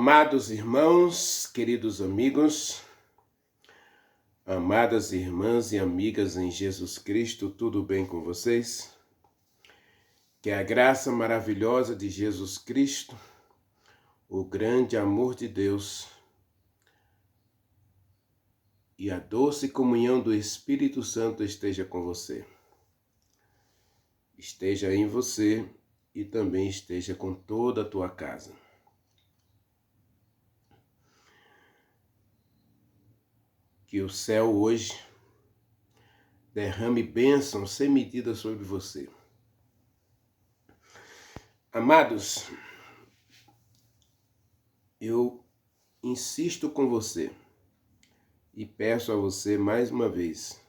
Amados irmãos, queridos amigos, amadas irmãs e amigas em Jesus Cristo, tudo bem com vocês? Que a graça maravilhosa de Jesus Cristo, o grande amor de Deus e a doce comunhão do Espírito Santo esteja com você. Esteja em você e também esteja com toda a tua casa. Que o céu hoje derrame bênção sem medida sobre você. Amados, eu insisto com você e peço a você mais uma vez,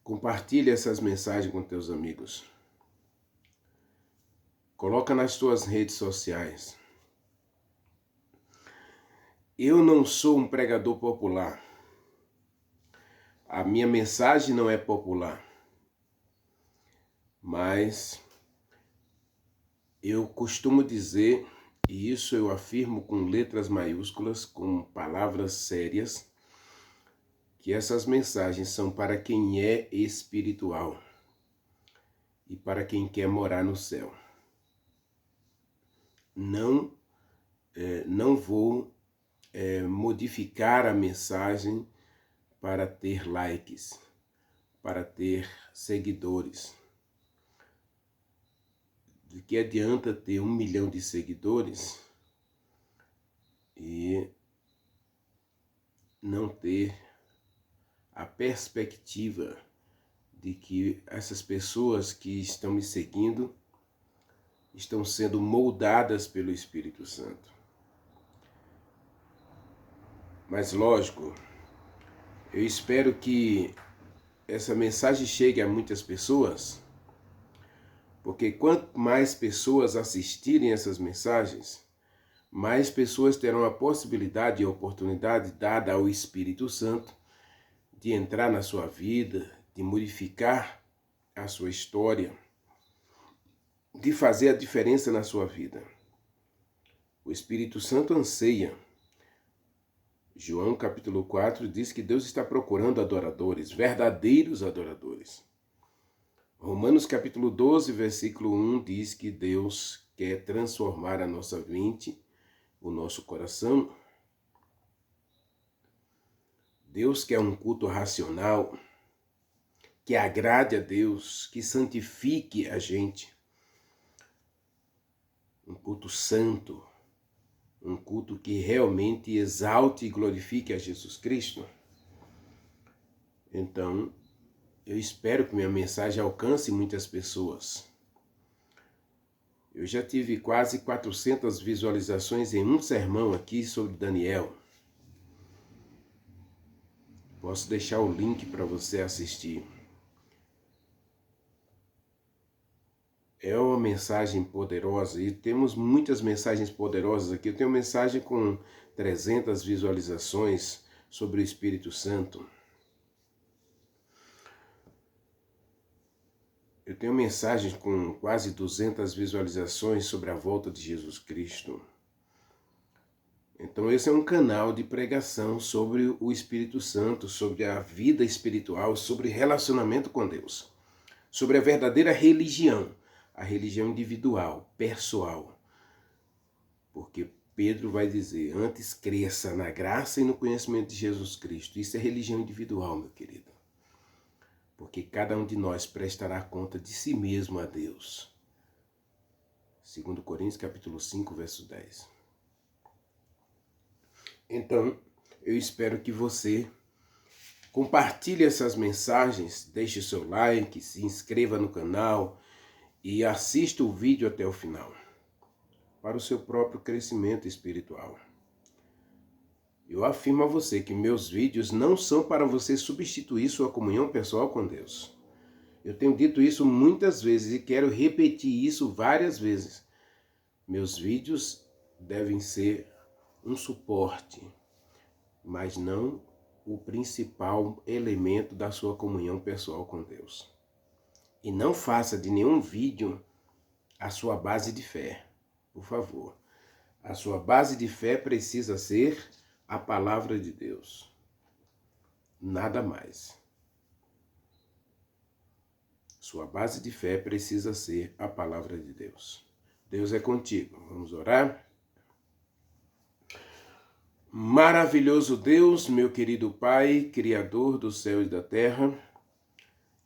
compartilhe essas mensagens com teus amigos. Coloca nas tuas redes sociais. Eu não sou um pregador popular. A minha mensagem não é popular. Mas eu costumo dizer, e isso eu afirmo com letras maiúsculas, com palavras sérias, que essas mensagens são para quem é espiritual e para quem quer morar no céu. Não vou modificar a mensagem para ter likes, para ter seguidores. De que adianta ter 1 milhão de seguidores e não ter a perspectiva de que essas pessoas que estão me seguindo estão sendo moldadas pelo Espírito Santo. Mas lógico, eu espero que essa mensagem chegue a muitas pessoas, porque quanto mais pessoas assistirem essas mensagens, mais pessoas terão a possibilidade e a oportunidade dada ao Espírito Santo de entrar na sua vida, de modificar a sua história, de fazer a diferença na sua vida. O Espírito Santo anseia. João capítulo 4 diz que Deus está procurando adoradores, verdadeiros adoradores. Romanos capítulo 12, versículo 1 diz que Deus quer transformar a nossa mente, o nosso coração. Deus quer um culto racional, que agrade a Deus, que santifique a gente. Um culto santo, um culto que realmente exalte e glorifique a Jesus Cristo. Então, eu espero que minha mensagem alcance muitas pessoas. Eu já tive quase 400 visualizações em um sermão aqui sobre Daniel. Posso deixar o link para você assistir. É uma mensagem poderosa e temos muitas mensagens poderosas aqui. Eu tenho mensagem com 300 visualizações sobre o Espírito Santo. Eu tenho mensagens com quase 200 visualizações sobre a volta de Jesus Cristo. Então esse é um canal de pregação sobre o Espírito Santo, sobre a vida espiritual, sobre relacionamento com Deus, sobre a verdadeira religião, a religião individual, pessoal. Porque Pedro vai dizer, antes cresça na graça e no conhecimento de Jesus Cristo. Isso é religião individual, meu querido. Porque cada um de nós prestará conta de si mesmo a Deus. 2 Coríntios capítulo 5, verso 10. Então, eu espero que você compartilhe essas mensagens, deixe o seu like, se inscreva no canal e assista o vídeo até o final, para o seu próprio crescimento espiritual. Eu afirmo a você que meus vídeos não são para você substituir sua comunhão pessoal com Deus. Eu tenho dito isso muitas vezes e quero repetir isso várias vezes. Meus vídeos devem ser um suporte, mas não o principal elemento da sua comunhão pessoal com Deus. E não faça de nenhum vídeo a sua base de fé, por favor. A sua base de fé precisa ser a palavra de Deus. Nada mais. Sua base de fé precisa ser a palavra de Deus. Deus é contigo. Vamos orar? Maravilhoso Deus, meu querido Pai, Criador do céu e da terra,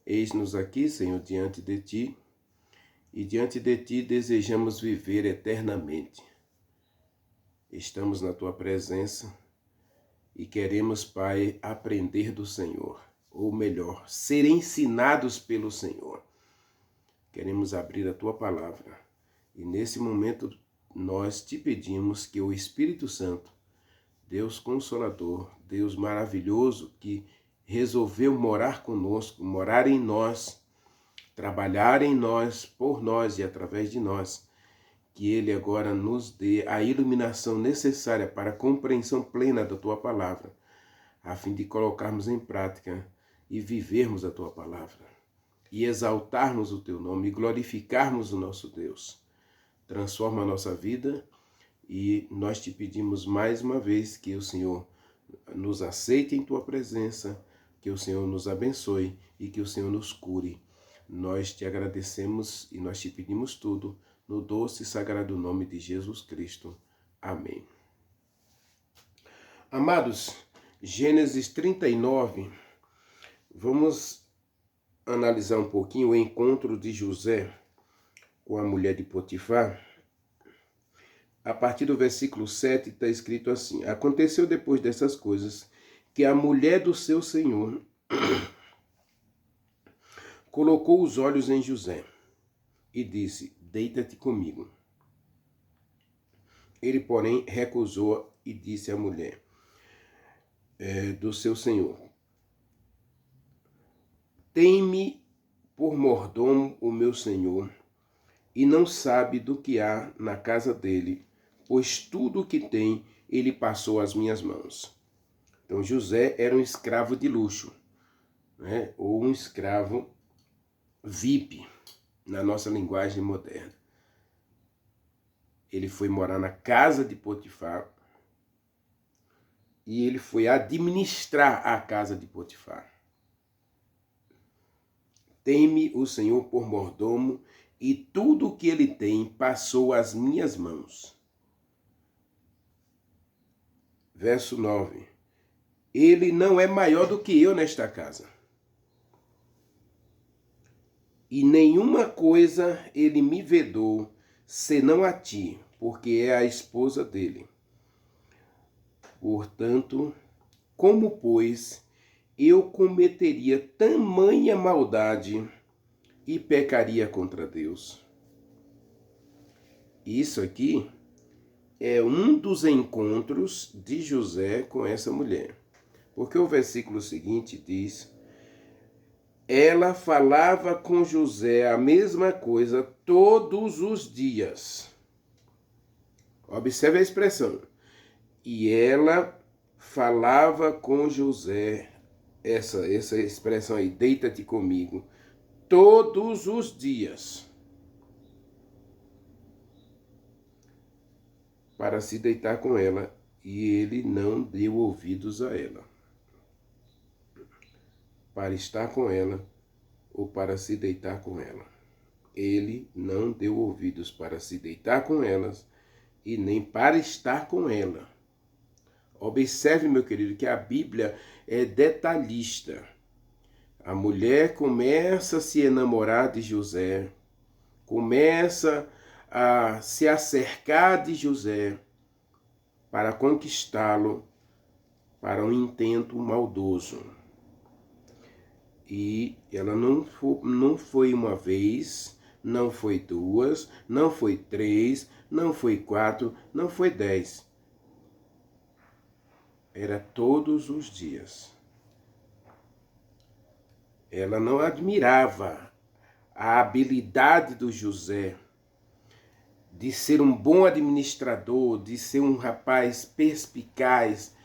eis-nos aqui, Senhor, diante de Ti, e diante de Ti desejamos viver eternamente. Estamos na Tua presença e queremos, Pai, aprender do Senhor, ou melhor, ser ensinados pelo Senhor. Queremos abrir a Tua palavra e nesse momento nós Te pedimos que o Espírito Santo, Deus Consolador, Deus maravilhoso, que resolveu morar conosco, morar em nós, trabalhar em nós, por nós e através de nós, que Ele agora nos dê a iluminação necessária para a compreensão plena da Tua palavra, a fim de colocarmos em prática e vivermos a Tua palavra, e exaltarmos o Teu nome, e glorificarmos o nosso Deus. Transforma a nossa vida. E nós te pedimos mais uma vez que o Senhor nos aceite em Tua presença, que o Senhor nos abençoe e que o Senhor nos cure. Nós te agradecemos e nós te pedimos tudo no doce e sagrado nome de Jesus Cristo. Amém. Amados, Gênesis 39, vamos analisar um pouquinho o encontro de José com a mulher de Potifar. A partir do versículo 7 está escrito assim: Aconteceu depois dessas coisas que a mulher do seu senhor colocou os olhos em José e disse: Deita-te comigo. Ele, porém, recusou e disse à mulher do seu senhor: Tem-me por mordomo o meu senhor, e não sabe do que há na casa dele, pois tudo o que tem ele passou às minhas mãos. Então José era um escravo de luxo, né? Ou um escravo VIP, na nossa linguagem moderna. Ele foi morar na casa de Potifar e ele foi administrar a casa de Potifar. Tem-me o Senhor por mordomo, e tudo o que ele tem passou às minhas mãos. Verso 9. Ele não é maior do que eu nesta casa. E nenhuma coisa ele me vedou, senão a ti, porque é a esposa dele. Portanto, como, pois, eu cometeria tamanha maldade e pecaria contra Deus? Isso aqui é um dos encontros de José com essa mulher. Porque o versículo seguinte diz: Ela falava com José a mesma coisa todos os dias. Observe a expressão. E ela falava com José, essa expressão aí, deita-te comigo, todos os dias, para se deitar com ela, e ele não deu ouvidos a ela. Para estar com ela ou para se deitar com ela. Ele não deu ouvidos para se deitar com elas e nem para estar com ela. Observe, meu querido, que a Bíblia é detalhista. A mulher começa a se enamorar de José, começa a se acercar de José para conquistá-lo para um intento maldoso. E ela não foi uma vez, não foi duas, não foi três, não foi quatro, não foi 10. Era todos os dias. Ela não admirava a habilidade do José de ser um bom administrador, de ser um rapaz perspicaz,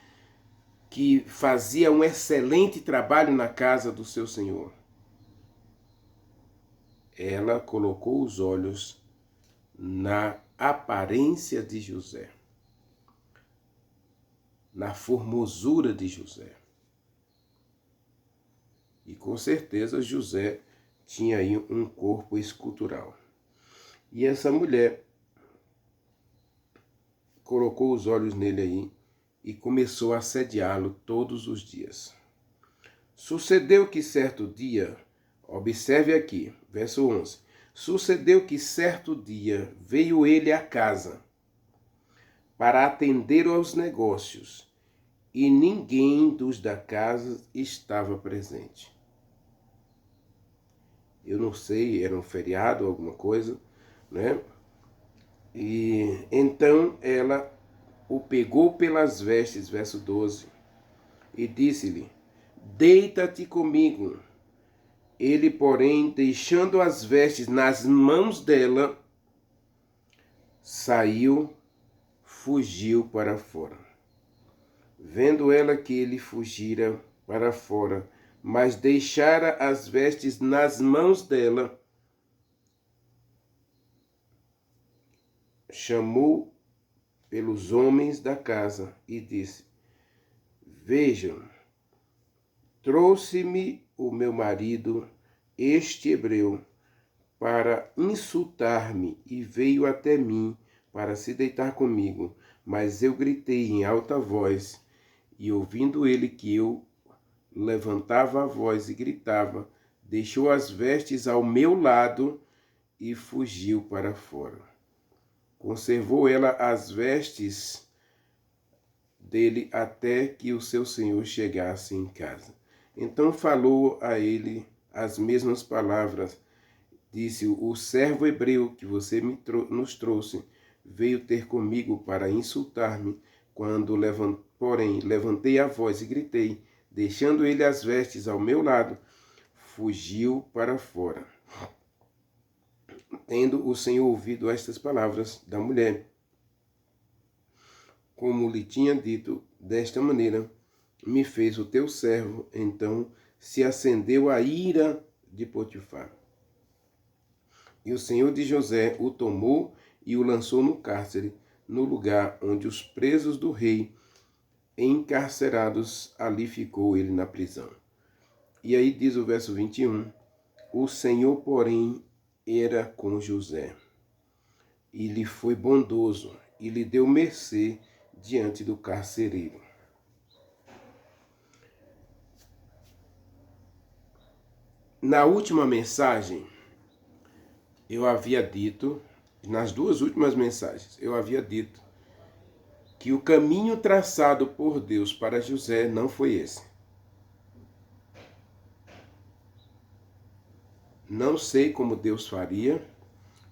que fazia um excelente trabalho na casa do seu senhor. Ela colocou os olhos na aparência de José. na formosura de José. E com certeza José tinha aí um corpo escultural. E essa mulher colocou os olhos nele aí e começou a assediá-lo todos os dias. Sucedeu que certo dia, observe aqui, verso 11. Sucedeu que certo dia veio ele à casa para atender aos negócios e ninguém dos da casa estava presente. Eu não sei, era um feriado, alguma coisa, né? E então ela o pegou pelas vestes, verso 12, e disse-lhe: deita-te comigo. Ele, porém, deixando as vestes nas mãos dela, saiu, fugiu para fora. Vendo ela que ele fugira para fora, mas deixara as vestes nas mãos dela, chamou pelos homens da casa e disse: vejam, trouxe-me o meu marido, este hebreu, para insultar-me e veio até mim para se deitar comigo. Mas eu gritei em alta voz, e ouvindo ele que eu levantava a voz e gritava, deixou as vestes ao meu lado e fugiu para fora. Conservou ela as vestes dele até que o seu senhor chegasse em casa. Então falou a ele as mesmas palavras. Disse: o servo hebreu que você nos trouxe veio ter comigo para insultar-me. Porém, levantei a voz e gritei, deixando ele as vestes ao meu lado, fugiu para fora. Tendo o Senhor ouvido estas palavras da mulher, como lhe tinha dito, desta maneira me fez o teu servo. Então se acendeu a ira de Potifar. E o Senhor de José o tomou e o lançou no cárcere, no lugar onde os presos do rei encarcerados, ali ficou ele na prisão. E aí diz o verso 21, o Senhor, porém, era com José, e lhe foi bondoso, e lhe deu mercê diante do carcereiro. Na última mensagem, eu havia dito, nas duas últimas mensagens, eu havia dito que o caminho traçado por Deus para José não foi esse. Não sei como Deus faria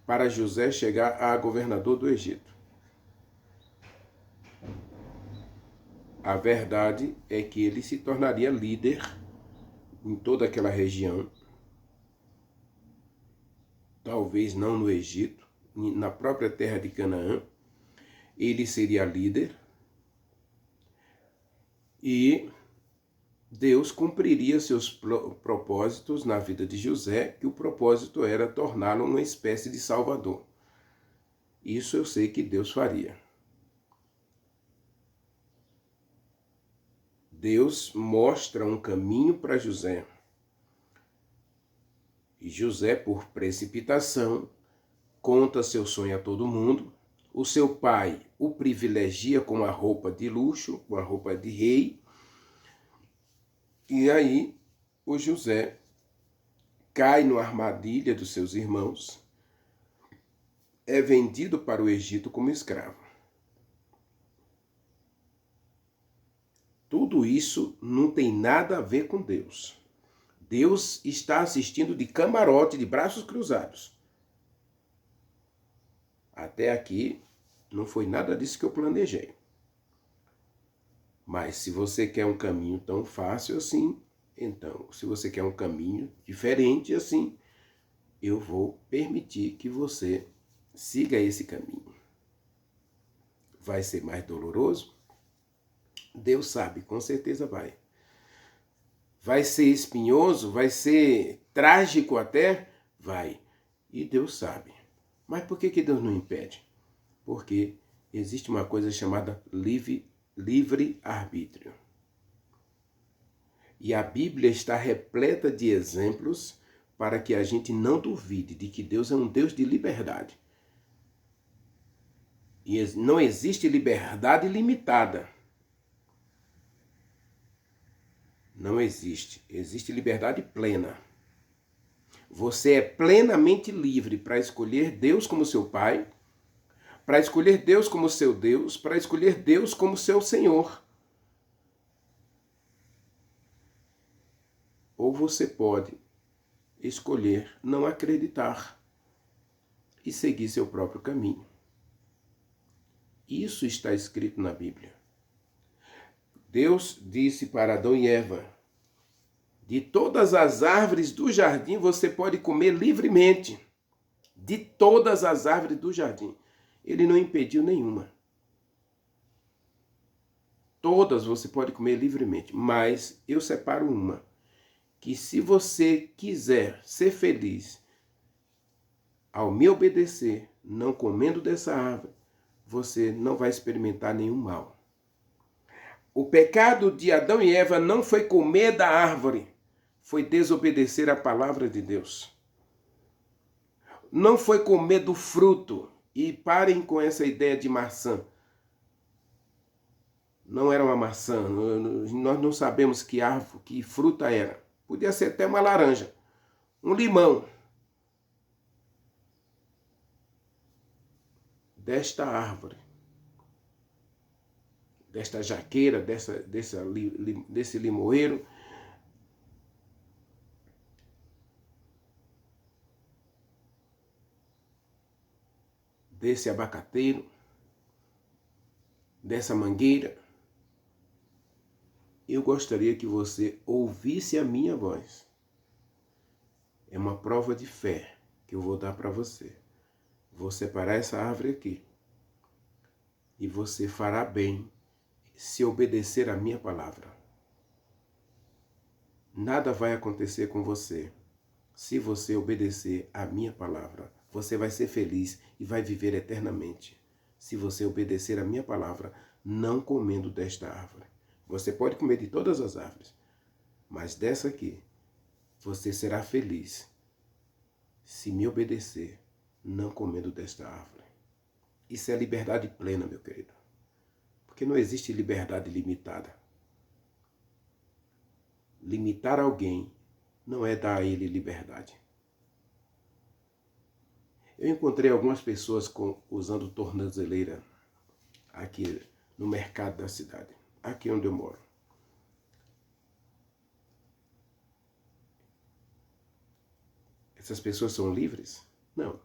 para José chegar a governador do Egito. A verdade é que ele se tornaria líder em toda aquela região, talvez não no Egito, na própria terra de Canaã. Ele seria líder e Deus cumpriria seus propósitos na vida de José, que o propósito era torná-lo uma espécie de salvador. Isso eu sei que Deus faria. Deus mostra um caminho para José. E José, por precipitação, conta seu sonho a todo mundo. O seu pai o privilegia com a roupa de luxo, com a roupa de rei. E aí o José cai na armadilha dos seus irmãos, é vendido para o Egito como escravo. Tudo isso não tem nada a ver com Deus. Deus está assistindo de camarote, de braços cruzados. Até aqui não foi nada disso que eu planejei. Mas se você quer um caminho tão fácil assim, então, se você quer um caminho diferente assim, eu vou permitir que você siga esse caminho. Vai ser mais doloroso? Deus sabe, com certeza vai. Vai ser espinhoso? Vai ser trágico até? Vai. E Deus sabe. Mas por que Deus não impede? Porque existe uma coisa chamada livre-arbítrio. E a Bíblia está repleta de exemplos para que a gente não duvide de que Deus é um Deus de liberdade. E não existe liberdade limitada. Não existe. Existe liberdade plena. Você é plenamente livre para escolher Deus como seu Pai, para escolher Deus como seu Deus, para escolher Deus como seu Senhor. Ou você pode escolher não acreditar e seguir seu próprio caminho. Isso está escrito na Bíblia. Deus disse para Adão e Eva: de todas as árvores do jardim você pode comer livremente. De todas as árvores do jardim. Ele não impediu nenhuma. Todas você pode comer livremente, mas eu separo uma, que se você quiser ser feliz ao me obedecer, não comendo dessa árvore, você não vai experimentar nenhum mal. O pecado de Adão e Eva não foi comer da árvore, foi desobedecer a palavra de Deus. Não foi comer do fruto. E parem com essa ideia de maçã. Não era uma maçã. Nós não sabemos que árvore, que fruta era. Podia ser até uma laranja. Um limão. Desta árvore. Desta jaqueira, desse limoeiro. Desse abacateiro, dessa mangueira, eu gostaria que você ouvisse a minha voz. É uma prova de fé que eu vou dar para você. Vou separar essa árvore aqui. E você fará bem se obedecer a minha palavra. Nada vai acontecer com você se você obedecer a minha palavra. Você vai ser feliz e vai viver eternamente. Se você obedecer a minha palavra, não comendo desta árvore. Você pode comer de todas as árvores, mas dessa aqui, você será feliz se me obedecer, não comendo desta árvore. Isso é liberdade plena, meu querido. Porque não existe liberdade limitada. Limitar alguém não é dar a ele liberdade. Eu encontrei algumas pessoas usando tornozeleira aqui no mercado da cidade, aqui onde eu moro. Essas pessoas são livres? Não,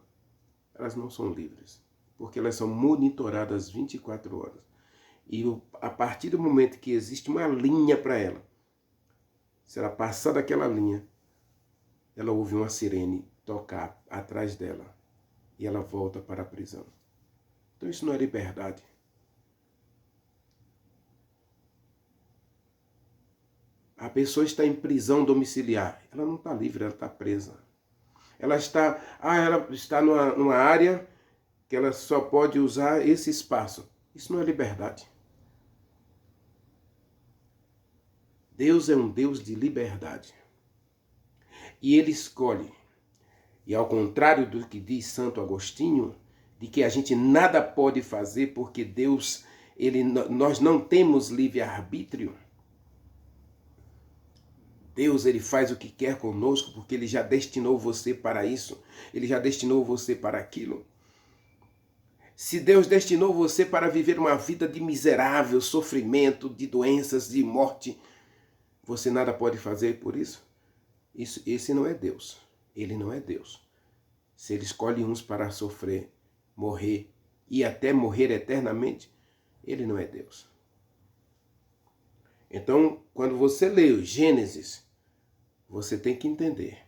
elas não são livres, porque elas são monitoradas 24 horas. E a partir do momento que existe uma linha para ela, se ela passar daquela linha, ela ouve uma sirene tocar atrás dela. E ela volta para a prisão. Então isso não é liberdade. A pessoa está em prisão domiciliar. Ela não está livre, ela está presa. Ela está numa área que ela só pode usar esse espaço. Isso não é liberdade. Deus é um Deus de liberdade. E Ele escolhe. E ao contrário do que diz Santo Agostinho, de que a gente nada pode fazer porque Deus, nós não temos livre-arbítrio. Deus, Ele faz o que quer conosco porque Ele já destinou você para isso. Ele já destinou você para aquilo. Se Deus destinou você para viver uma vida de miserável sofrimento, de doenças, de morte, você nada pode fazer por isso? Esse não é Deus. Ele não é Deus. Se Ele escolhe uns para sofrer, morrer e até morrer eternamente, Ele não é Deus. Então, quando você lê o Gênesis, você tem que entender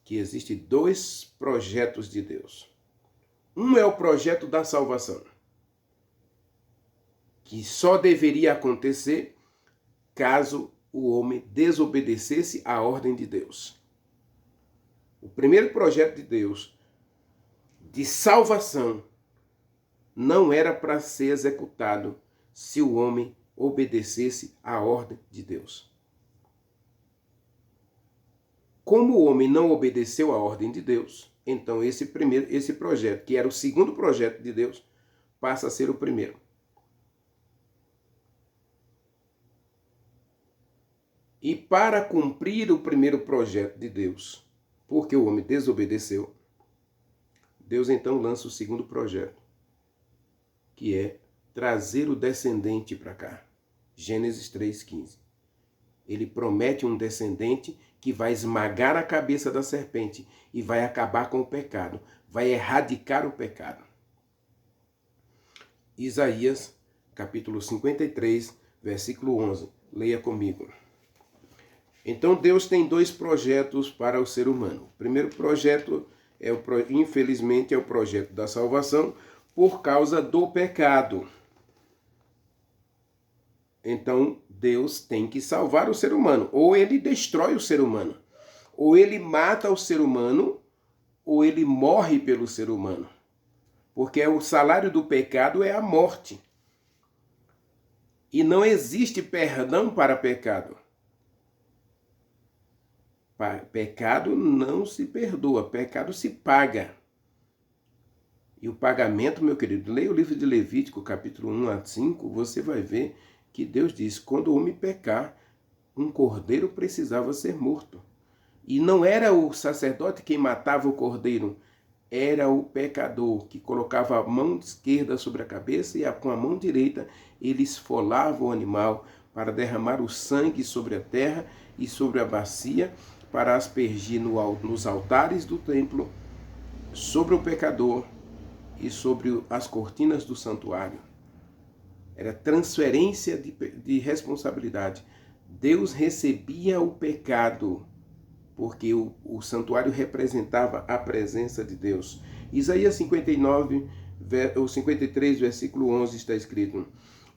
que existem dois projetos de Deus. Um é o projeto da salvação, que só deveria acontecer caso o homem desobedecesse à ordem de Deus. O primeiro projeto de Deus de salvação não era para ser executado se o homem obedecesse à ordem de Deus. Como o homem não obedeceu à ordem de Deus, então esse projeto, que era o segundo projeto de Deus, passa a ser o primeiro. E para cumprir o primeiro projeto de Deus, porque o homem desobedeceu, Deus então lança o segundo projeto, que é trazer o descendente para cá. Gênesis 3,15. Ele promete um descendente que vai esmagar a cabeça da serpente e vai acabar com o pecado, vai erradicar o pecado. Isaías, capítulo 53, versículo 11. Leia comigo. Então Deus tem dois projetos para o ser humano. O primeiro projeto, infelizmente, é o projeto da salvação por causa do pecado. Então Deus tem que salvar o ser humano. Ou ele destrói o ser humano. Ou ele mata o ser humano, ou ele morre pelo ser humano. Porque o salário do pecado é a morte. E não existe perdão para pecado. Pecado não se perdoa, pecado se paga. E o pagamento, meu querido, leia o livro de Levítico, capítulo 1 a 5, você vai ver que Deus diz, quando o homem pecar, um cordeiro precisava ser morto. E não era o sacerdote quem matava o cordeiro, era o pecador que colocava a mão esquerda sobre a cabeça e com a mão direita ele esfolava o animal para derramar o sangue sobre a terra e sobre a bacia, para aspergir nos altares do templo, sobre o pecador e sobre as cortinas do santuário. Era transferência de responsabilidade. Deus recebia o pecado, porque o santuário representava a presença de Deus. Isaías 53, versículo 11 está escrito: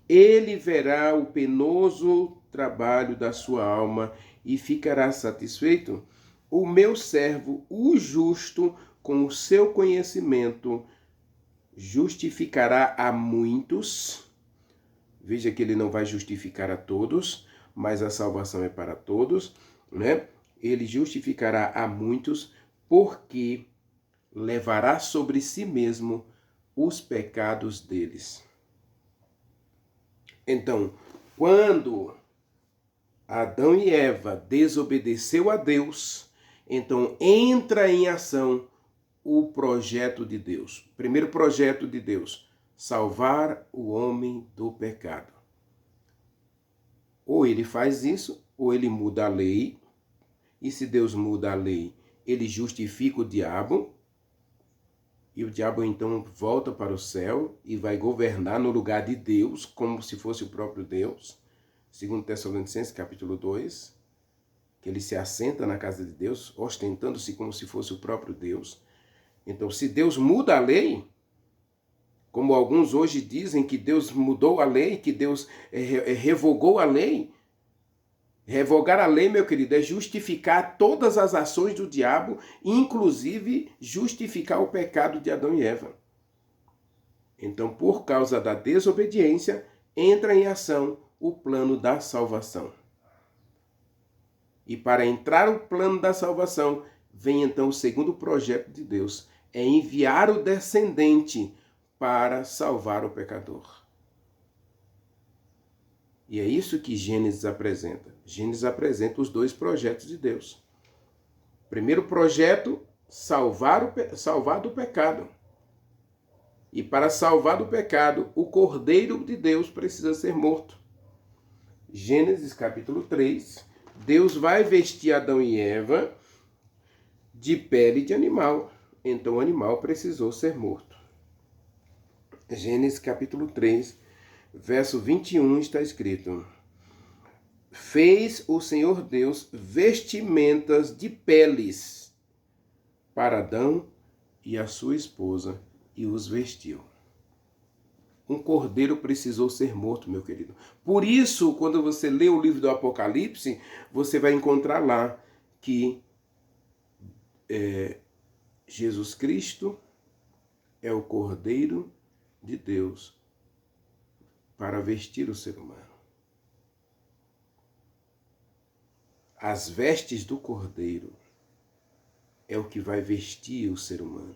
Ele verá o penoso trabalho da sua alma e ficará satisfeito. O meu servo, o justo, com o seu conhecimento, justificará a muitos. Veja que ele não vai justificar a todos, mas a salvação é para todos, né? Ele justificará a muitos, porque levará sobre si mesmo os pecados deles. Então, quando Adão e Eva desobedeceu a Deus, então entra em ação o projeto de Deus. Primeiro projeto de Deus, salvar o homem do pecado. Ou ele faz isso, ou ele muda a lei. E se Deus muda a lei, ele justifica o diabo. E o diabo então volta para o céu e vai governar no lugar de Deus, como se fosse o próprio Deus. Segundo Tessalonicenses, capítulo 2, que ele se assenta na casa de Deus, ostentando-se como se fosse o próprio Deus. Então, se Deus muda a lei, como alguns hoje dizem que Deus mudou a lei, que Deus revogou a lei, revogar a lei, meu querido, é justificar todas as ações do diabo, inclusive justificar o pecado de Adão e Eva. Então, por causa da desobediência, entra em ação o plano da salvação. E para entrar o plano da salvação, vem então o segundo projeto de Deus, é enviar o descendente para salvar o pecador. E é isso que Gênesis apresenta. Gênesis apresenta os dois projetos de Deus. Primeiro projeto, salvar do pecado. E para salvar do pecado, o Cordeiro de Deus precisa ser morto. Gênesis capítulo 3, Deus vai vestir Adão e Eva de pele de animal. Então o animal precisou ser morto. Gênesis capítulo 3, verso 21 está escrito: Fez o Senhor Deus vestimentas de peles para Adão e a sua esposa e os vestiu. Um cordeiro precisou ser morto, meu querido. Por isso, quando você lê o livro do Apocalipse, você vai encontrar lá que Jesus Cristo é o Cordeiro de Deus para vestir o ser humano. As vestes do Cordeiro é o que vai vestir o ser humano.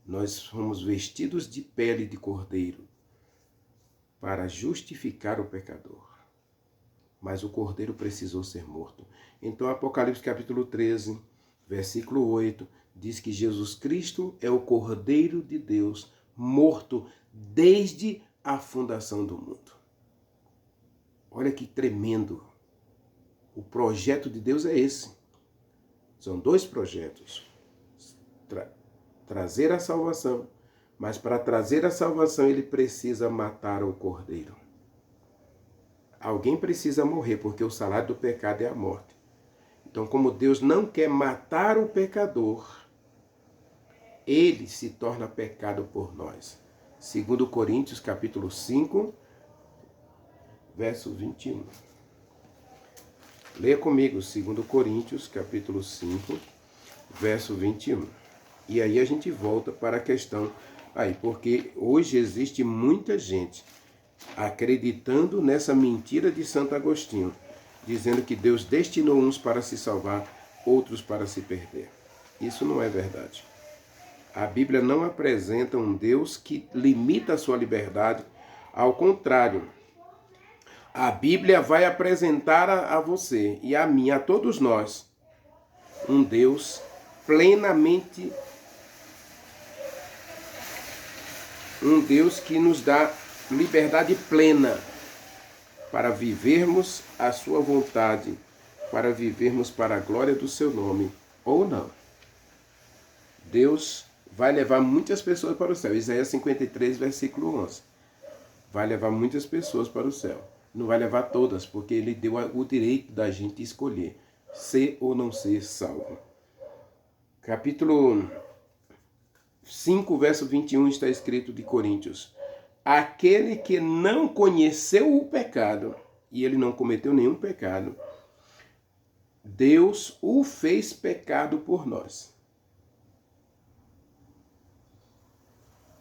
Nós fomos vestidos de pele de cordeiro para justificar o pecador. Mas o cordeiro precisou ser morto. Então, Apocalipse capítulo 13, versículo 8, diz que Jesus Cristo é o Cordeiro de Deus, morto desde a fundação do mundo. Olha que tremendo. O projeto de Deus é esse. São dois projetos. Trazer a salvação. Mas para trazer a salvação, ele precisa matar o cordeiro. Alguém precisa morrer, porque o salário do pecado é a morte. Então, como Deus não quer matar o pecador, ele se torna pecado por nós. 2 Coríntios capítulo 5, verso 21. Leia comigo 2 Coríntios capítulo 5, verso 21. E aí a gente volta para a questão aí, porque hoje existe muita gente acreditando nessa mentira de Santo Agostinho, dizendo que Deus destinou uns para se salvar, outros para se perder. Isso não é verdade. A Bíblia não apresenta um Deus que limita a sua liberdade. Ao contrário, a Bíblia vai apresentar a você e a mim, a todos nós, um Deus plenamente, um Deus que nos dá liberdade plena para vivermos a sua vontade, para vivermos para a glória do seu nome, ou não. Deus vai levar muitas pessoas para o céu. Isaías 53, versículo 11. Vai levar muitas pessoas para o céu. Não vai levar todas, porque ele deu o direito da gente escolher ser ou não ser salvo. Capítulo 5, verso 21 está escrito de Coríntios: aquele que não conheceu o pecado, e ele não cometeu nenhum pecado, Deus o fez pecado por nós.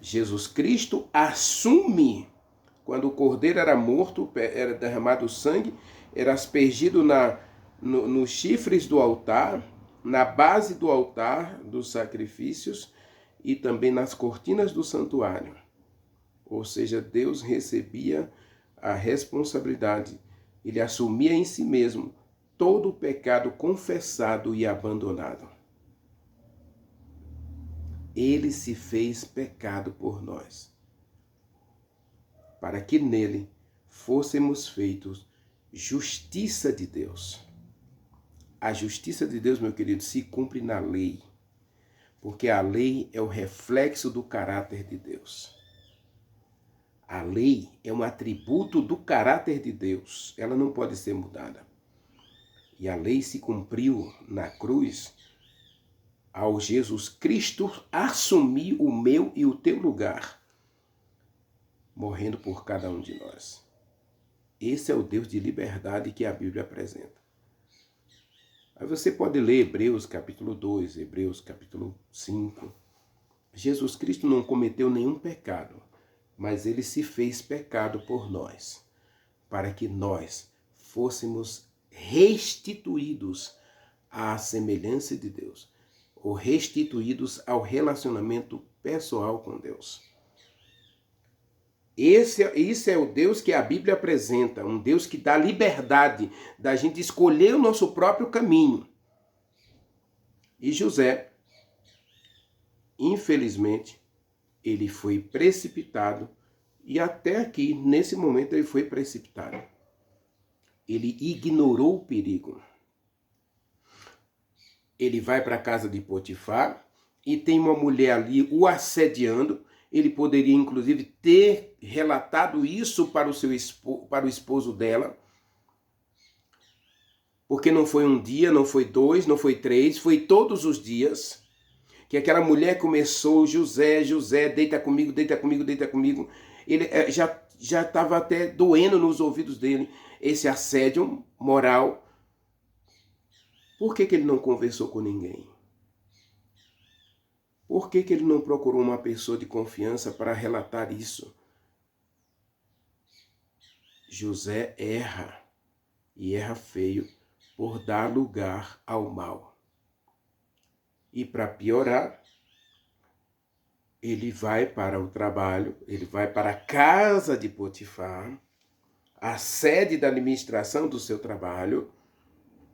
Jesus Cristo assume, quando o cordeiro era morto, era derramado o sangue, era aspergido nos chifres do altar, na base do altar dos sacrifícios e também nas cortinas do santuário. Ou seja, Deus recebia a responsabilidade, ele assumia em si mesmo todo o pecado confessado e abandonado. Ele se fez pecado por nós, para que nele fôssemos feitos justiça de Deus. A justiça de Deus, meu querido, se cumpre na lei, porque a lei é o reflexo do caráter de Deus. A lei é um atributo do caráter de Deus, ela não pode ser mudada. E a lei se cumpriu na cruz, ao Jesus Cristo assumir o meu e o teu lugar, morrendo por cada um de nós. Esse é o Deus de liberdade que a Bíblia apresenta. Aí você pode ler Hebreus capítulo 2, Hebreus capítulo 5. Jesus Cristo não cometeu nenhum pecado, mas ele se fez pecado por nós, para que nós fôssemos restituídos à semelhança de Deus, ou restituídos ao relacionamento pessoal com Deus. Esse é o Deus que a Bíblia apresenta, um Deus que dá liberdade da gente escolher o nosso próprio caminho. E José, infelizmente, ele foi precipitado, e até aqui, nesse momento, ele foi precipitado. Ele ignorou o perigo. Ele vai para a casa de Potifar e tem uma mulher ali o assediando. Ele poderia, inclusive, ter relatado isso para o esposo dela. Porque não foi um dia, não foi dois, não foi três, foi todos os dias que aquela mulher começou: José, José, deita comigo, deita comigo, deita comigo. Ele já estava até doendo nos ouvidos dele esse assédio moral. Por que ele não conversou com ninguém? Por que ele não procurou uma pessoa de confiança para relatar isso? José erra, e erra feio, por dar lugar ao mal. E para piorar, ele vai para o trabalho, ele vai para a casa de Potifar, a sede da administração do seu trabalho,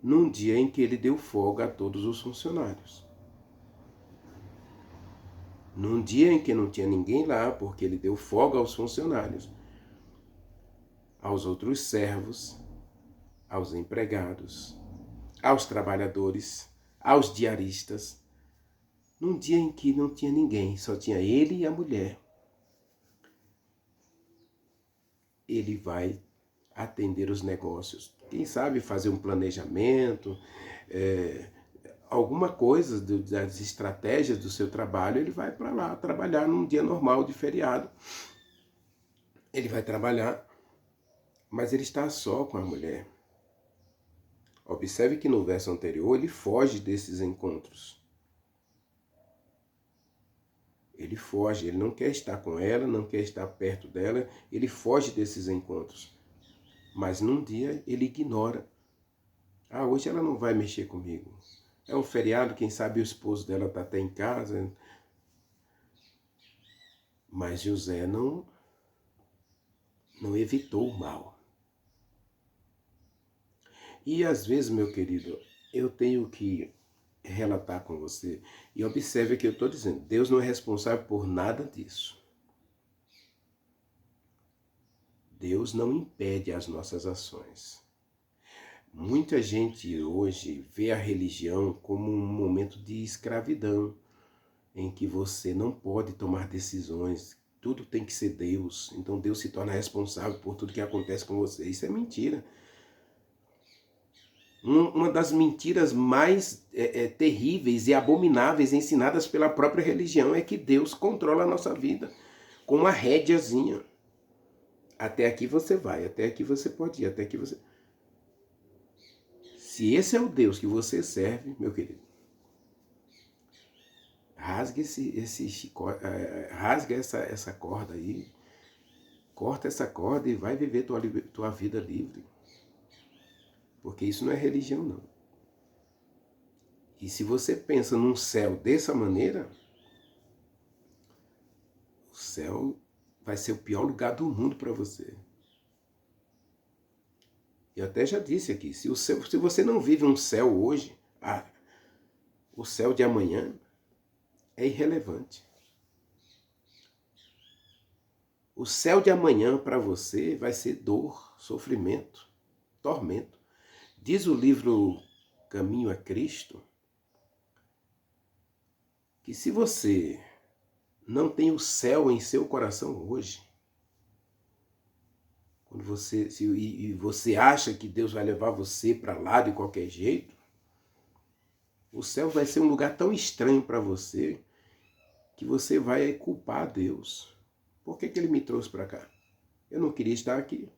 num dia em que ele deu folga a todos os funcionários. Num dia em que não tinha ninguém lá, porque ele deu folga aos funcionários, aos outros servos, aos empregados, aos trabalhadores, aos diaristas, num dia em que não tinha ninguém, só tinha ele e a mulher. Ele vai atender os negócios. Quem sabe fazer um planejamento, alguma coisa das estratégias do seu trabalho, ele vai para lá trabalhar num dia normal de feriado. Ele vai trabalhar, mas ele está só com a mulher. Observe que no verso anterior ele foge desses encontros. Ele foge, ele não quer estar com ela, não quer estar perto dela, ele foge desses encontros. Mas num dia ele ignora. Hoje ela não vai mexer comigo. É um feriado, quem sabe o esposo dela está até em casa. Mas José não evitou o mal. E às vezes, meu querido, eu tenho que relatar com você, e observe que eu estou dizendo, Deus não é responsável por nada disso. Deus não impede as nossas ações. Muita gente hoje vê a religião como um momento de escravidão, em que você não pode tomar decisões, tudo tem que ser Deus, então Deus se torna responsável por tudo que acontece com você. Isso é mentira. Uma das mentiras mais terríveis e abomináveis ensinadas pela própria religião é que Deus controla a nossa vida com uma rédeazinha. Até aqui você vai, até aqui você pode ir, até aqui você... Se esse é o Deus que você serve, meu querido, rasgue esse chicote, rasgue essa corda aí, corta essa corda e vai viver tua vida livre. Porque isso não é religião, não. E se você pensa num céu dessa maneira, o céu vai ser o pior lugar do mundo para você. Eu até já disse aqui, se você não vive um céu hoje, o céu de amanhã é irrelevante. O céu de amanhã para você vai ser dor, sofrimento, tormento. Diz o livro Caminho a Cristo que se você não tem o céu em seu coração hoje, quando você acha que Deus vai levar você para lá de qualquer jeito, o céu vai ser um lugar tão estranho para você que você vai culpar a Deus. Por que ele me trouxe para cá? Eu não queria estar aqui.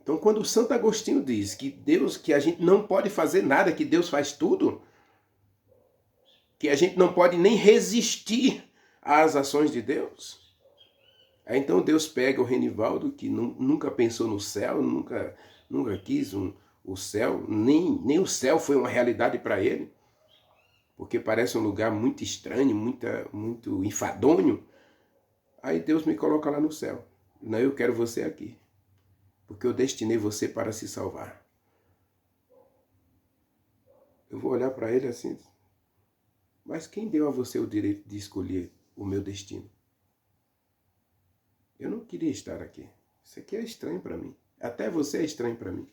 Então, quando o Santo Agostinho diz que a gente não pode fazer nada, que Deus faz tudo, que a gente não pode nem resistir às ações de Deus, aí então Deus pega o Renivaldo, que nunca pensou no céu, nunca quis o céu, nem o céu foi uma realidade para ele, porque parece um lugar muito estranho, muito enfadonho. Aí Deus me coloca lá no céu. Não, eu quero você aqui, porque eu destinei você para se salvar. Eu vou olhar para ele assim, mas quem deu a você o direito de escolher o meu destino? Eu não queria estar aqui. Isso aqui é estranho para mim. Até você é estranho para mim.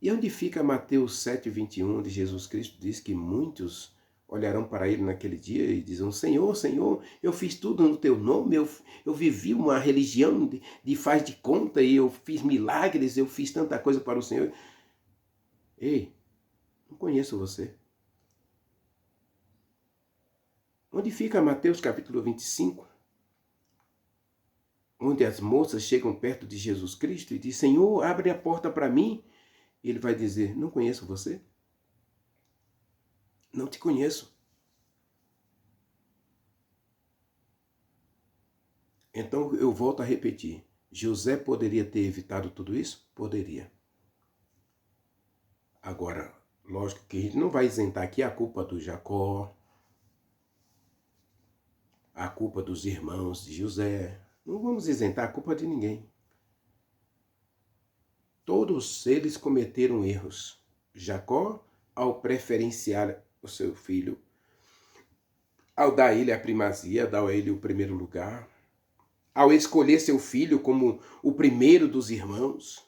E onde fica Mateus 7,21, onde Jesus Cristo diz que muitos olharão para ele naquele dia e dizem: Senhor, Senhor, eu fiz tudo no teu nome, eu vivi uma religião de faz de conta e eu fiz milagres, eu fiz tanta coisa para o Senhor. Ei, não conheço você. Onde fica Mateus capítulo 25? Onde as moças chegam perto de Jesus Cristo e dizem: Senhor, abre a porta para mim. E ele vai dizer: não conheço você. Não te conheço. Então eu volto a repetir. José poderia ter evitado tudo isso? Poderia. Agora, lógico que a gente não vai isentar aqui a culpa do Jacó, a culpa dos irmãos de José. Não vamos isentar a culpa de ninguém. Todos eles cometeram erros. Jacó, ao preferenciar o seu filho, ao dar a ele a primazia, dar a ele o primeiro lugar, ao escolher seu filho como o primeiro dos irmãos,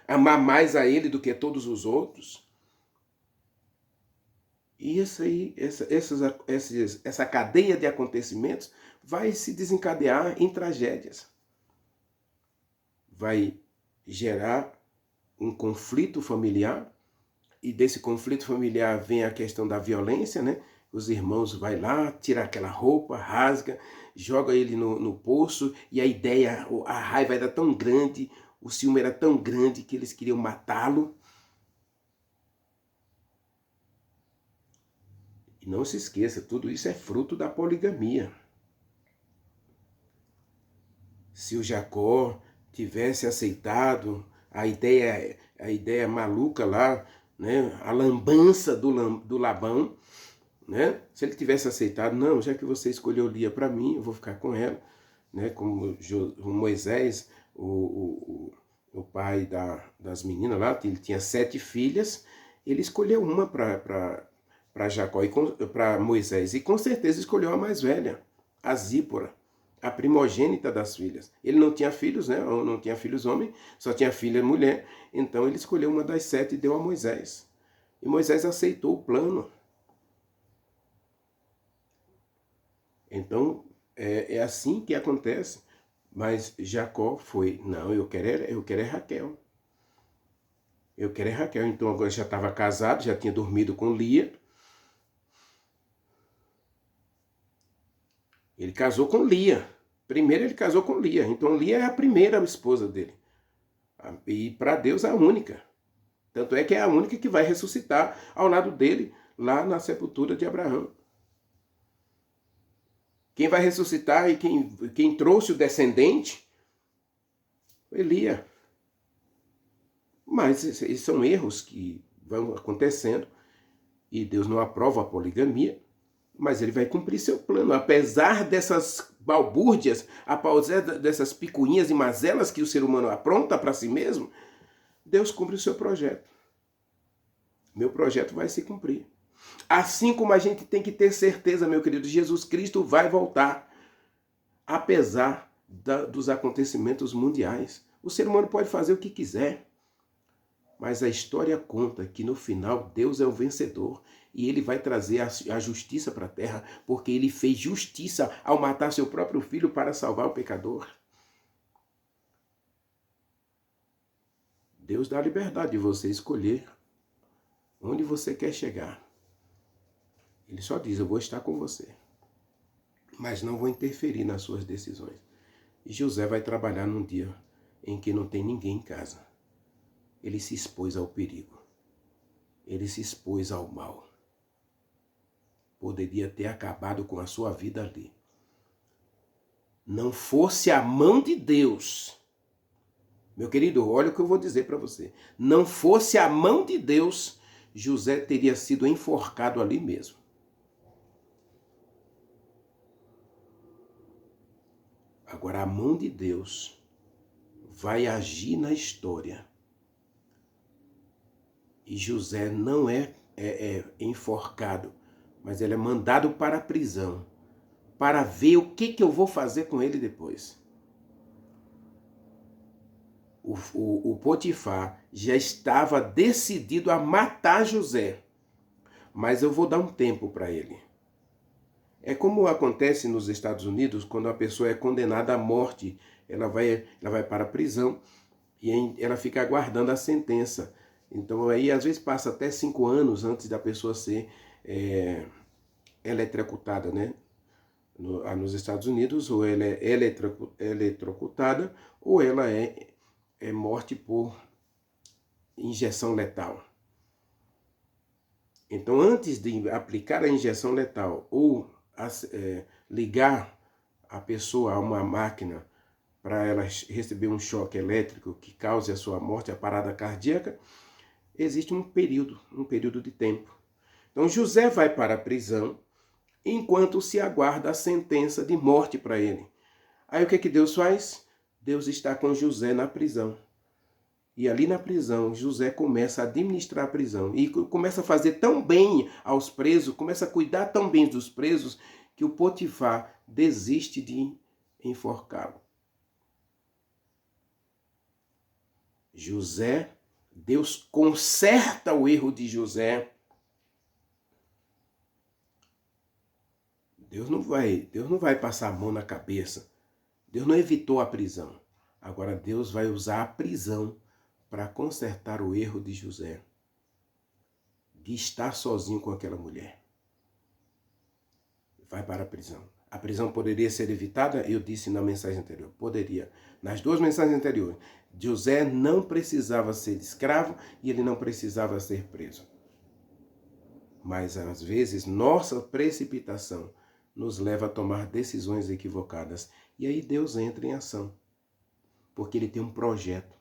amar mais a ele do que todos os outros. E essa cadeia de acontecimentos vai se desencadear em tragédias. Vai gerar um conflito familiar, e desse conflito familiar vem a questão da violência, né? Os irmãos vai lá, tira aquela roupa, rasga, joga ele no poço, e a raiva era tão grande, o ciúme era tão grande que eles queriam matá-lo. E não se esqueça, tudo isso é fruto da poligamia. Se o Jacó tivesse aceitado a ideia maluca lá, né, a lambança do Labão, né, se ele tivesse aceitado, não, já que você escolheu Lia para mim, eu vou ficar com ela, né, como Moisés, o pai das meninas lá, ele tinha 7 filhas, ele escolheu uma para Jacó e para Moisés, e com certeza escolheu a mais velha, a Zípora, a primogênita das filhas. Ele não tinha filhos, né? Ou não tinha filhos homem, só tinha filha mulher. Então ele escolheu uma das 7 e deu a Moisés. E Moisés aceitou o plano. Então é assim que acontece. Mas Jacó foi, não, eu quero é Raquel. Eu quero é Raquel. Então agora já estava casado, já tinha dormido com Lia. Ele casou com Lia. Primeiro ele casou com Lia. Então Lia é a primeira esposa dele. E para Deus é a única. Tanto é que é a única que vai ressuscitar ao lado dele lá na sepultura de Abraão. Quem vai ressuscitar e quem trouxe o descendente foi Lia. Mas esses são erros que vão acontecendo e Deus não aprova a poligamia. Mas ele vai cumprir seu plano, apesar dessas balbúrdias, apesar dessas picuinhas e mazelas que o ser humano apronta para si mesmo, Deus cumpre o seu projeto. Meu projeto vai se cumprir. Assim como a gente tem que ter certeza, meu querido, Jesus Cristo vai voltar, apesar dos acontecimentos mundiais. O ser humano pode fazer o que quiser, mas a história conta que no final Deus é o vencedor e ele vai trazer a justiça para a terra, porque ele fez justiça ao matar seu próprio filho para salvar o pecador. Deus dá a liberdade de você escolher onde você quer chegar. Ele só diz, eu vou estar com você, mas não vou interferir nas suas decisões. E José vai trabalhar num dia em que não tem ninguém em casa. Ele se expôs ao perigo. Ele se expôs ao mal. Poderia ter acabado com a sua vida ali. Não fosse a mão de Deus. Meu querido, olha o que eu vou dizer para você. Não fosse a mão de Deus, José teria sido enforcado ali mesmo. Agora, a mão de Deus vai agir na história. E José não é enforcado, mas ele é mandado para a prisão, para ver o que eu vou fazer com ele depois. O Potifar já estava decidido a matar José, mas eu vou dar um tempo para ele. É como acontece nos Estados Unidos, quando a pessoa é condenada à morte, ela vai para a prisão e ela fica aguardando a sentença. Então aí às vezes passa até 5 anos antes da pessoa ser eletrocutada, né? Nos Estados Unidos, ou ela é eletrocutada, ou ela é morte por injeção letal. Então, antes de aplicar a injeção letal ou ligar a pessoa a uma máquina para ela receber um choque elétrico que cause a sua morte, a parada cardíaca, existe um período de tempo. Então José vai para a prisão enquanto se aguarda a sentença de morte para ele. Aí o que Deus faz? Deus está com José na prisão. E ali na prisão, José começa a administrar a prisão e começa a fazer tão bem aos presos, começa a cuidar tão bem dos presos, que o Potifar desiste de enforcá-lo. José, Deus conserta o erro de José. Deus não vai passar a mão na cabeça. Deus não evitou a prisão. Agora Deus vai usar a prisão para consertar o erro de José, de estar sozinho com aquela mulher. Vai para a prisão. A prisão poderia ser evitada? Eu disse na mensagem anterior. Poderia. Nas duas mensagens anteriores. José não precisava ser escravo e ele não precisava ser preso. Mas às vezes nossa precipitação nos leva a tomar decisões equivocadas. E aí Deus entra em ação. Porque ele tem um projeto.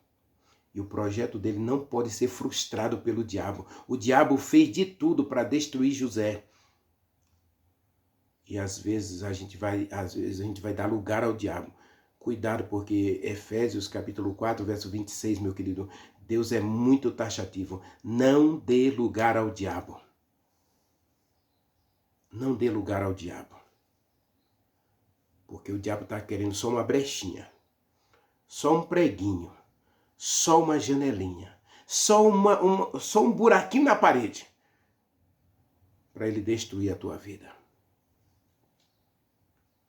E o projeto dele não pode ser frustrado pelo diabo. O diabo fez de tudo para destruir José. E às vezes a gente vai dar lugar ao diabo. Cuidado, porque Efésios capítulo 4, verso 26, meu querido, Deus é muito taxativo. Não dê lugar ao diabo. Não dê lugar ao diabo. Porque o diabo está querendo só uma brechinha, só um preguinho, só uma janelinha, só um buraquinho na parede, para ele destruir a tua vida.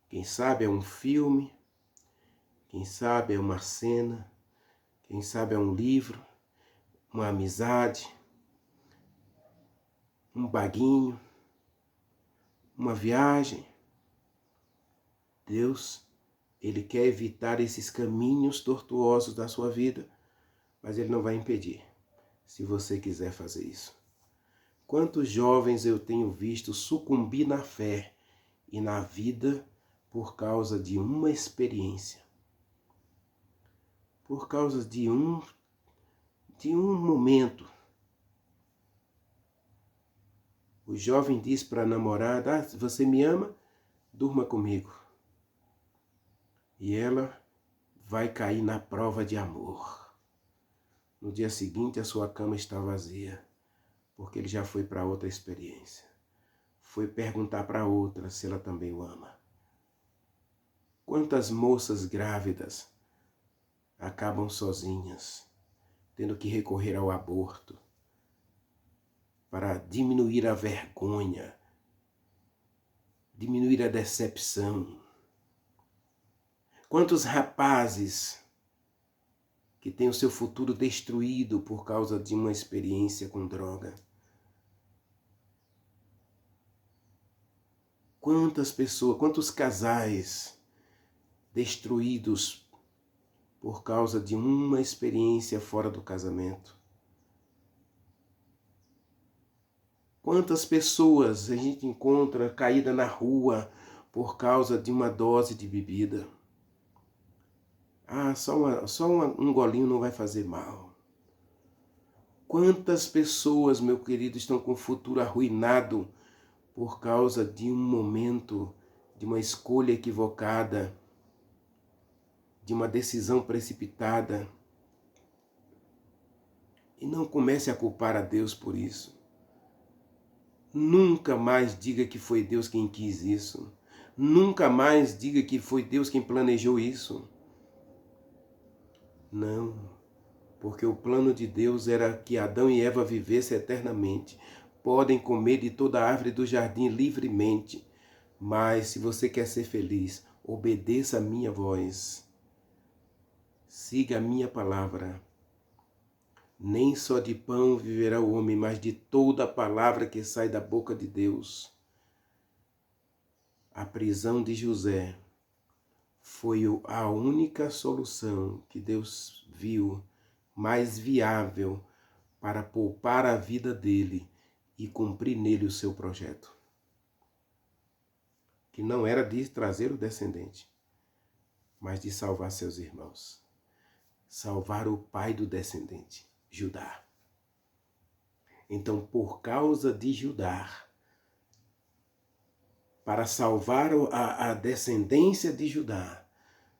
Quem sabe é um filme, quem sabe é uma cena, quem sabe é um livro, uma amizade, um baguinho, uma viagem. Deus, ele quer evitar esses caminhos tortuosos da sua vida, mas ele não vai impedir, se você quiser fazer isso. Quantos jovens eu tenho visto sucumbir na fé e na vida por causa de uma experiência, por causa de um momento. O jovem diz para a namorada: se você me ama, durma comigo. E ela vai cair na prova de amor. No dia seguinte, a sua cama está vazia, porque ele já foi para outra experiência. Foi perguntar para outra se ela também o ama. Quantas moças grávidas acabam sozinhas, tendo que recorrer ao aborto para diminuir a vergonha, diminuir a decepção. Quantos rapazes que têm o seu futuro destruído por causa de uma experiência com droga. Quantas pessoas, quantos casais destruídos por causa de uma experiência fora do casamento. Quantas pessoas a gente encontra caída na rua por causa de uma dose de bebida. Só um golinho não vai fazer mal. Quantas pessoas, meu querido, estão com o futuro arruinado por causa de um momento, de uma escolha equivocada, de uma decisão precipitada. E não comece a culpar a Deus por isso. Nunca mais diga que foi Deus quem quis isso. Nunca mais diga que foi Deus quem planejou isso. Não, porque o plano de Deus era que Adão e Eva vivessem eternamente. Podem comer de toda a árvore do jardim livremente, mas se você quer ser feliz, obedeça a minha voz. Siga a minha palavra. Nem só de pão viverá o homem, mas de toda a palavra que sai da boca de Deus. A prisão de José foi a única solução que Deus viu mais viável para poupar a vida dele e cumprir nele o seu projeto. Que não era de trazer o descendente, mas de salvar seus irmãos. Salvar o pai do descendente, Judá. Então, por causa de Judá, para salvar a descendência de Judá,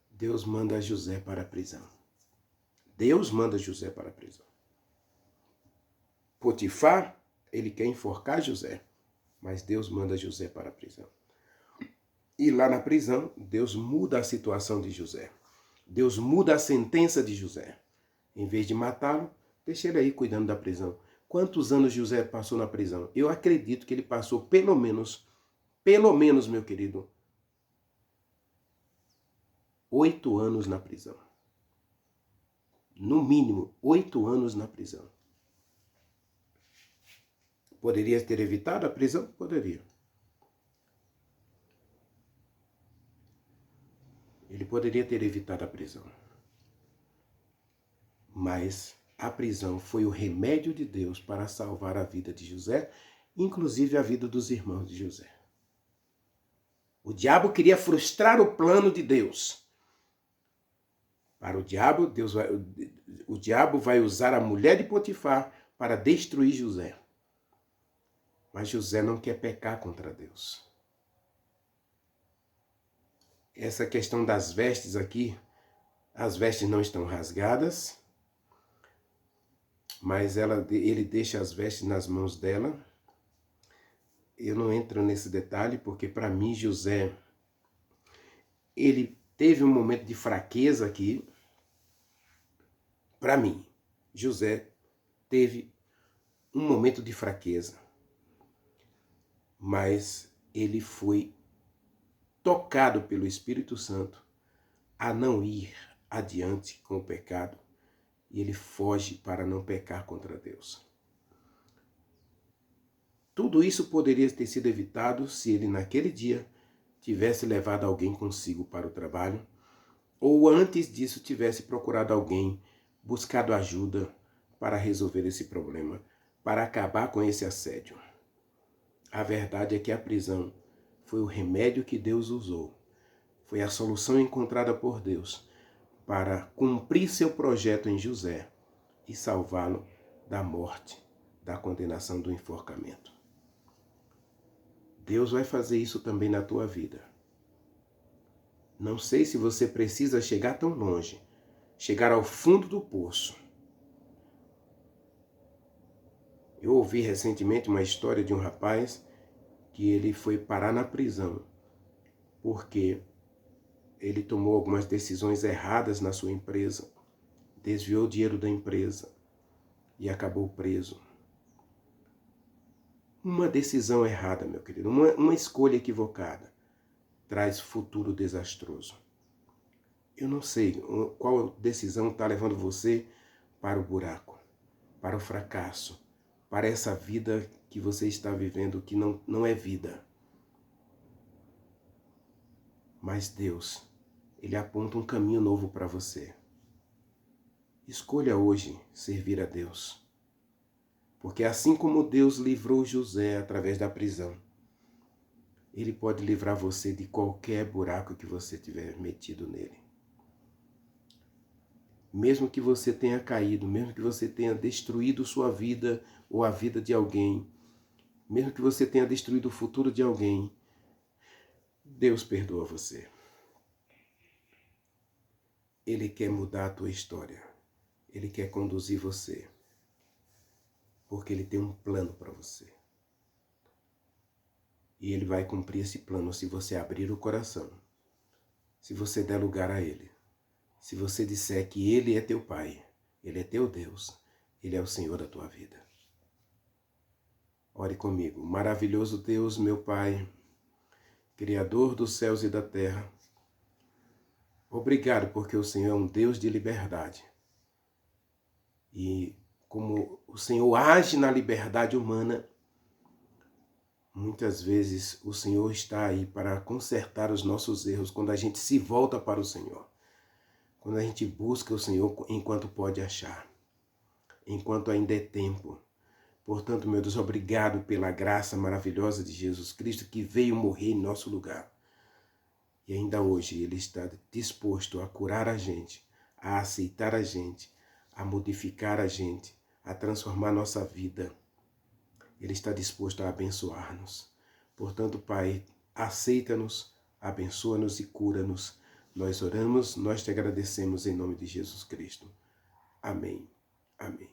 Deus manda José para a prisão. Deus manda José para a prisão. Potifar, ele quer enforcar José, mas Deus manda José para a prisão. E lá na prisão, Deus muda a situação de José. Deus muda a sentença de José. Em vez de matá-lo, deixa ele aí cuidando da prisão. Quantos anos José passou na prisão? Eu acredito que ele passou pelo menos, meu querido, 8 anos na prisão. No mínimo, 8 anos na prisão. Poderia ter evitado a prisão? Poderia. Ele poderia ter evitado a prisão. Mas a prisão foi o remédio de Deus para salvar a vida de José, inclusive a vida dos irmãos de José. O diabo queria frustrar o plano de Deus. Para o diabo, o diabo vai usar a mulher de Potifar para destruir José. Mas José não quer pecar contra Deus. Essa questão das vestes aqui, as vestes não estão rasgadas, mas ele deixa as vestes nas mãos dela. Eu não entro nesse detalhe, porque para mim José, ele teve um momento de fraqueza aqui. Para mim, José teve um momento de fraqueza, mas ele foi tocado pelo Espírito Santo a não ir adiante com o pecado, e ele foge para não pecar contra Deus. Tudo isso poderia ter sido evitado se ele naquele dia tivesse levado alguém consigo para o trabalho, ou antes disso tivesse procurado alguém, buscado ajuda para resolver esse problema, para acabar com esse assédio. A verdade é que a prisão foi o remédio que Deus usou. Foi a solução encontrada por Deus para cumprir seu projeto em José e salvá-lo da morte, da condenação, do enforcamento. Deus vai fazer isso também na tua vida. Não sei se você precisa chegar tão longe, chegar ao fundo do poço. Eu ouvi recentemente uma história de um rapaz que ele foi parar na prisão porque ele tomou algumas decisões erradas na sua empresa, desviou o dinheiro da empresa e acabou preso. Uma decisão errada, meu querido, uma escolha equivocada traz futuro desastroso. Eu não sei qual decisão está levando você para o buraco, para o fracasso, para essa vida que você está vivendo que não é vida. Mas Deus, Ele aponta um caminho novo para você. Escolha hoje servir a Deus. Porque assim como Deus livrou José através da prisão, Ele pode livrar você de qualquer buraco que você tiver metido nele. Mesmo que você tenha caído, mesmo que você tenha destruído sua vida ou a vida de alguém, mesmo que você tenha destruído o futuro de alguém, Deus perdoa você. Ele quer mudar a tua história. Ele quer conduzir você. Porque Ele tem um plano para você. E Ele vai cumprir esse plano se você abrir o coração. Se você der lugar a Ele. Se você disser que Ele é teu Pai, Ele é teu Deus, Ele é o Senhor da tua vida. Ore comigo. Maravilhoso Deus, meu Pai, Criador dos céus e da terra, obrigado porque o Senhor é um Deus de liberdade. E como o Senhor age na liberdade humana, muitas vezes o Senhor está aí para consertar os nossos erros quando a gente se volta para o Senhor. Quando a gente busca o Senhor enquanto pode achar, enquanto ainda é tempo. Portanto, meu Deus, obrigado pela graça maravilhosa de Jesus Cristo que veio morrer em nosso lugar. E ainda hoje Ele está disposto a curar a gente, a aceitar a gente, a modificar a gente, a transformar nossa vida. Ele está disposto a abençoar-nos. Portanto, Pai, aceita-nos, abençoa-nos e cura-nos. Nós oramos, nós te agradecemos em nome de Jesus Cristo. Amém. Amém.